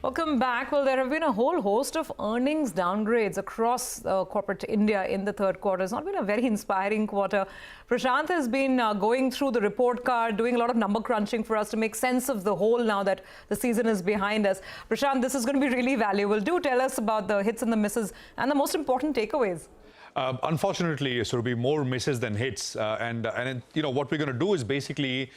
Welcome back. Well, there have been a whole host of earnings downgrades across corporate India in the third quarter. It's not been a very inspiring quarter. Prashant has been going through the report card, doing a lot of number crunching for us to make sense of the whole now that the season is behind us. Prashant, this is going to be really valuable. Do tell us about the hits and the misses and the most important takeaways. Unfortunately, so it'll be more misses than hits. And what we're going to do is basically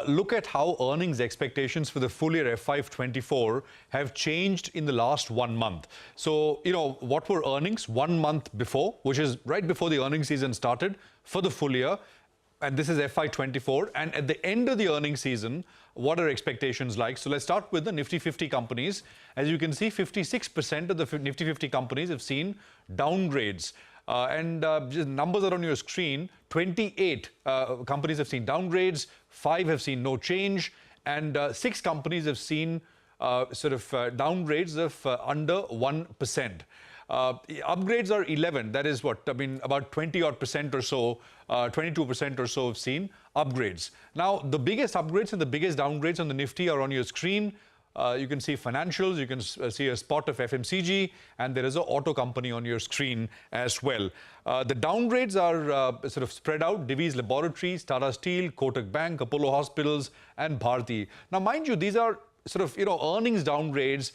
look at how earnings expectations for the full year FY24 have changed in the last 1 month. So, what were earnings 1 month before, which is right before the earnings season started for the full year. And this is FY24. And at the end of the earnings season, what are expectations like? So let's start with the Nifty 50 companies. As you can see, 56% of the Nifty 50 companies have seen downgrades. Numbers are on your screen. 28 companies have seen downgrades, 5 have seen no change, and 6 companies have seen downgrades of under 1%. Upgrades are 11. That is about 20% or so, 22% or so have seen upgrades. Now, the biggest upgrades and the biggest downgrades on the Nifty are on your screen. You can see financials, you can see a spot of FMCG, and there is an auto company on your screen as well. The downgrades are spread out: Divi's Laboratories, Tata Steel, Kotak Bank, Apollo Hospitals, and Bharti. Now, mind you, these are earnings downgrades.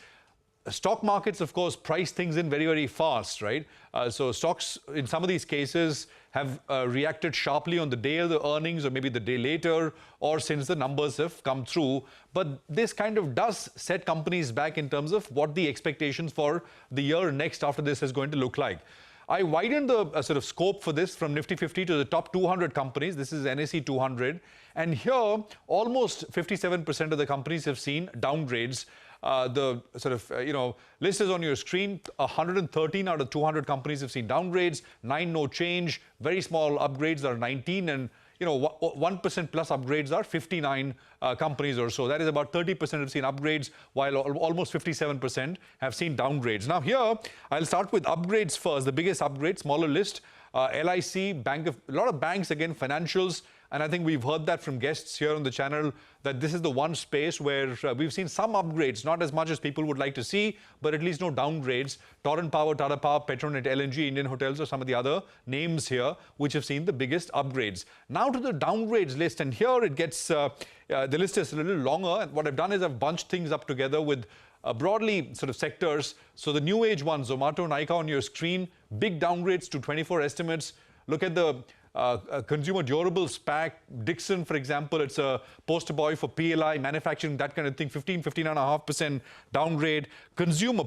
Stock markets, of course, price things in very, very fast, right? So stocks, in some of these cases, have reacted sharply on the day of the earnings or maybe the day later or since the numbers have come through. But this kind of does set companies back in terms of what the expectations for the year next after this is going to look like. I widened the scope for this from Nifty 50 to the top 200 companies. This is NSE 200. And here, almost 57% of the companies have seen downgrades. List is on your screen. 113 out of 200 companies have seen downgrades, 9 no change, very small upgrades are 19, and 1% plus upgrades are 59 companies or so. That is about 30% have seen upgrades, while almost 57% have seen downgrades. Now here, I'll start with upgrades first. The biggest upgrade, smaller list, LIC, a lot of banks, again, financials. And I think we've heard that from guests here on the channel, that this is the one space where we've seen some upgrades, not as much as people would like to see, but at least no downgrades. Torrent Power, Tata Power, Petronet, LNG, Indian Hotels are some of the other names here which have seen the biggest upgrades. Now to the downgrades list, and here it gets, the list is a little longer. And what I've done is I've bunched things up together with broadly sectors. So the new age ones, Zomato, Nykaa on your screen, big downgrades to 24 estimates. Look at the consumer durables SPAC, Dixon, for example, it's a poster boy for PLI, manufacturing, that kind of thing, 15.5% downgrade.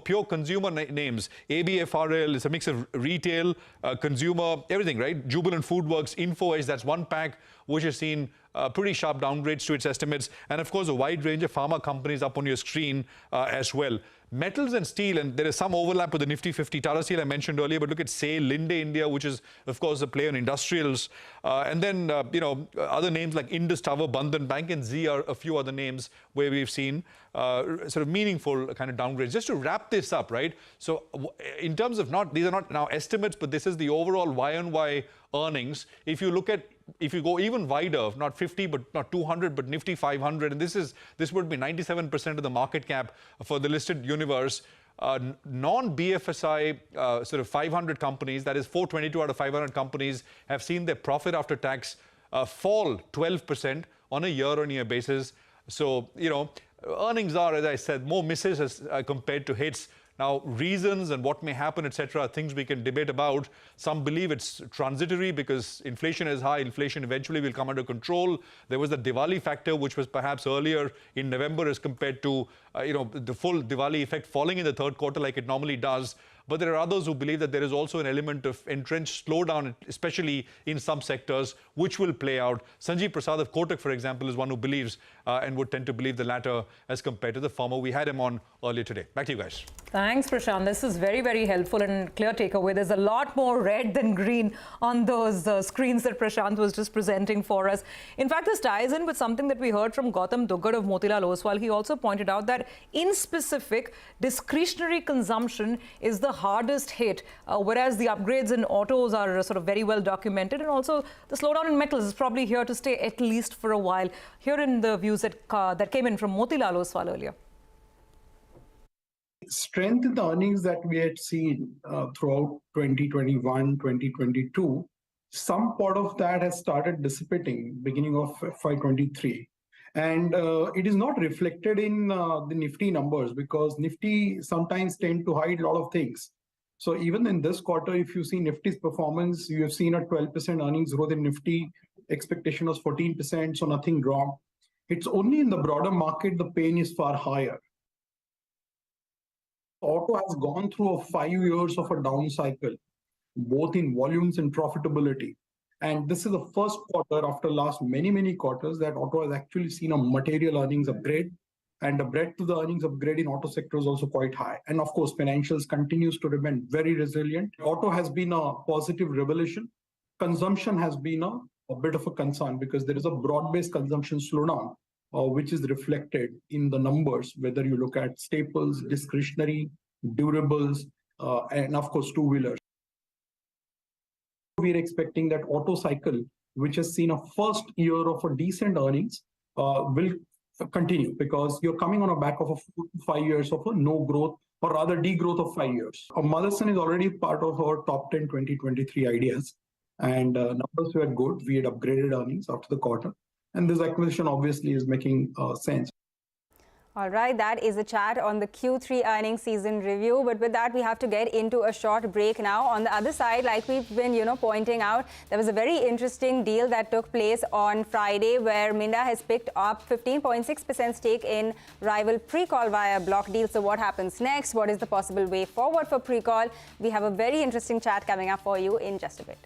Pure consumer names, ABFRL, it's a mix of retail, consumer, everything, right? Jubilant Foodworks, Info Edge, that's one pack which has seen pretty sharp downgrades to its estimates. And of course, a wide range of pharma companies up on your screen as well. Metals and steel, and there is some overlap with the Nifty 50. Tata Steel I mentioned earlier, but look at SAIL, Linde India, which is, of course, a player in industrials. And then, other names like Indus Tower, Bandhan Bank, and Z are a few other names where we've seen meaningful kind of downgrades. Just to wrap this up, right? So in terms of these are not now estimates, but this is the overall Y-on-Y earnings. If you go even wider, not 50, but not 200, but Nifty 500, and this would be 97% of the market cap for the listed universe. Non-BFSI 500 companies, that is 422 out of 500 companies, have seen their profit after tax fall 12% on a year-on-year basis. So, earnings are, as I said, more misses as compared to hits. Now, reasons and what may happen, etc., are things we can debate about. Some believe it's transitory because inflation is high. Inflation eventually will come under control. There was the Diwali factor, which was perhaps earlier in November as compared to, the full Diwali effect falling in the third quarter like it normally does. But there are others who believe that there is also an element of entrenched slowdown, especially in some sectors, which will play out. Sanjeev Prasad of Kotak, for example, is one who believes and would tend to believe the latter as compared to the former. We had him on earlier today. Back to you guys. Thanks, Prashant. This is very, very helpful and clear takeaway. There's a lot more red than green on those screens that Prashant was just presenting for us. In fact, this ties in with something that we heard from Gautam Duggad of Motilal Oswal. He also pointed out that in specific, discretionary consumption is the hardest hit, whereas the upgrades in autos are very well documented, and also the slowdown in metals is probably here to stay at least for a while. Here in the views that came in from Motilal Oswal earlier. Strength in the earnings that we had seen throughout 2021, 2022, some part of that has started dissipating beginning of FY23. And it is not reflected in the Nifty numbers because Nifty sometimes tend to hide a lot of things. So even in this quarter, if you see Nifty's performance, you have seen a 12% earnings growth in Nifty. Expectation was 14%, so nothing wrong. It's only in the broader market, the pain is far higher. Auto has gone through 5 years of a down cycle, both in volumes and profitability. And this is the first quarter after last many quarters that auto has actually seen a material earnings upgrade. And the breadth to the earnings upgrade in auto sector is also quite high. And of course, financials continues to remain very resilient. Auto has been a positive revelation. Consumption has been a bit of a concern because there is a broad-based consumption slowdown, which is reflected in the numbers, whether you look at staples, discretionary, durables, and of course, two-wheelers. We're expecting that auto cycle, which has seen a first year of a decent earnings, will continue because you're coming on a back of 5 years of a no growth or rather degrowth of 5 years. Motherson is already part of our top 10 2023 ideas and numbers were good. We had upgraded earnings after the quarter and this acquisition obviously is making sense. All right, that is a chat on the Q3 earnings season review. But with that, we have to get into a short break now. On the other side, like we've been, pointing out, there was a very interesting deal that took place on Friday where Minda has picked up 15.6% stake in rival Precall via block deal. So what happens next? What is the possible way forward for Precall? We have a very interesting chat coming up for you in just a bit.